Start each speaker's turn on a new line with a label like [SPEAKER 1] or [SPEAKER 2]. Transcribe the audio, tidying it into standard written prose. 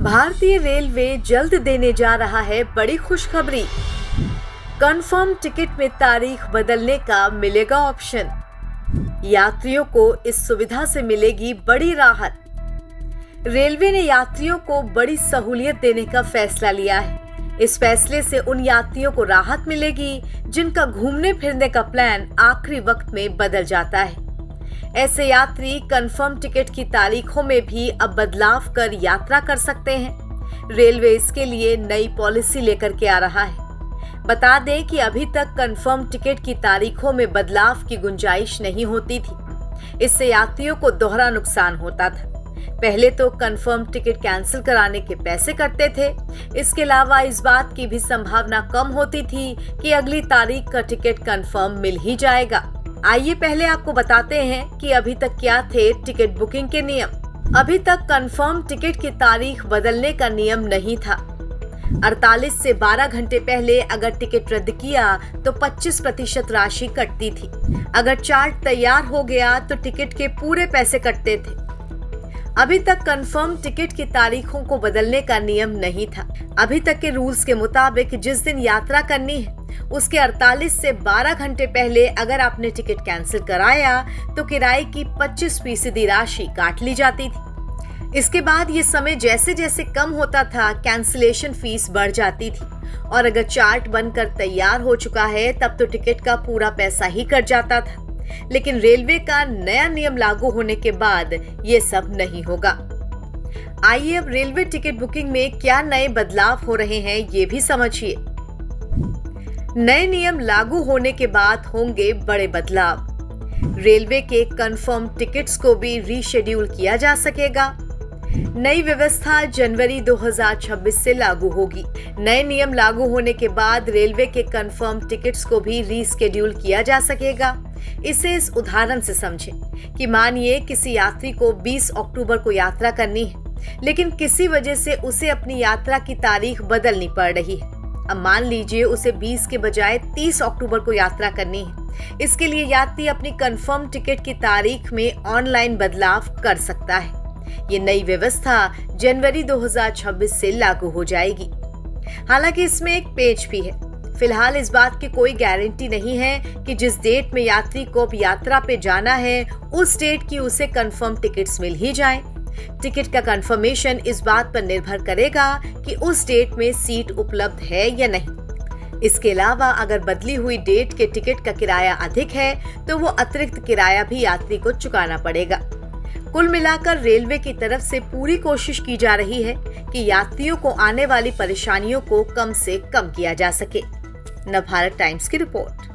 [SPEAKER 1] भारतीय रेलवे जल्द देने जा रहा है बड़ी खुशखबरी। कंफर्म टिकट में तारीख बदलने का मिलेगा ऑप्शन। यात्रियों को इस सुविधा से मिलेगी बड़ी राहत। रेलवे ने यात्रियों को बड़ी सहूलियत देने का फैसला लिया है। इस फैसले से उन यात्रियों को राहत मिलेगी जिनका घूमने फिरने का प्लान आखिरी वक्त में बदल जाता है। ऐसे यात्री कंफर्म टिकट की तारीखों में भी अब बदलाव कर यात्रा कर सकते हैं। रेलवे इसके लिए नई पॉलिसी लेकर के आ रहा है। बता दें कि अभी तक कंफर्म टिकट की तारीखों में बदलाव की गुंजाइश नहीं होती थी। इससे यात्रियों को दोहरा नुकसान होता था। पहले तो कंफर्म टिकट कैंसिल कराने के पैसे कटते थे। इसके अलावा इस बात की भी संभावना कम होती थी कि अगली तारीख का टिकट कंफर्म मिल ही जाएगा। आइए पहले आपको बताते हैं कि अभी तक क्या थे टिकट बुकिंग के नियम। अभी तक कंफर्म टिकट की तारीख बदलने का नियम नहीं था। 48 से 12 घंटे पहले अगर टिकट रद्द किया तो 25% राशि कटती थी। अगर चार्ट तैयार हो गया तो टिकट के पूरे पैसे कटते थे। अभी तक कंफर्म टिकट की तारीखों को बदलने का नियम नहीं था। अभी तक के रूल्स के मुताबिक जिस दिन यात्रा करनी है उसके 48 से 12 घंटे पहले अगर आपने टिकट कैंसिल कराया तो किराए की 25% राशि काट ली जाती थी। इसके बाद ये समय जैसे जैसे कम होता था कैंसिलेशन फीस बढ़ जाती थी और अगर चार्ट बनकर तैयार हो चुका है तब तो टिकट का पूरा पैसा ही कट जाता था। लेकिन रेलवे का नया नियम लागू होने के बाद ये सब नहीं होगा। आइए अब रेलवे टिकट बुकिंग में क्या नए बदलाव हो रहे हैं ये भी समझिए। नए नियम लागू होने के बाद होंगे बड़े बदलाव। रेलवे के कंफर्म टिकट्स को भी रीशेड्यूल किया जा सकेगा। नई व्यवस्था जनवरी 2026 से लागू होगी। नए नियम लागू होने के बाद रेलवे के कंफर्म टिकट्स को भी रीशेड्यूल किया जा सकेगा। इसे इस उदाहरण से समझें कि मानिए किसी यात्री को 20 अक्टूबर को यात्रा करनी है, लेकिन किसी वजह से उसे अपनी यात्रा की तारीख बदलनी पड़ रही है। अब मान लीजिए उसे 20 के बजाय 30 अक्टूबर को यात्रा करनी है। इसके लिए यात्री अपनी कंफर्म टिकट की तारीख में ऑनलाइन बदलाव कर सकता है। ये नई व्यवस्था जनवरी 2026 से लागू हो जाएगी। हालांकि इसमें एक पेच भी है। फिलहाल इस बात की कोई गारंटी नहीं है कि जिस डेट में यात्री को अब यात्रा पे जाना है उस डेट की उसे कंफर्म टिकट्स मिल ही जाए। टिकट का कंफर्मेशन इस बात पर निर्भर करेगा कि उस डेट में सीट उपलब्ध है या नहीं। इसके अलावा अगर बदली हुई डेट के टिकट का किराया अधिक है तो वो अतिरिक्त किराया भी यात्री को चुकाना पड़ेगा। कुल मिलाकर रेलवे की तरफ से पूरी कोशिश की जा रही है कि यात्रियों को आने वाली परेशानियों को कम से कम किया जा सके। नवभारत टाइम्स की रिपोर्ट।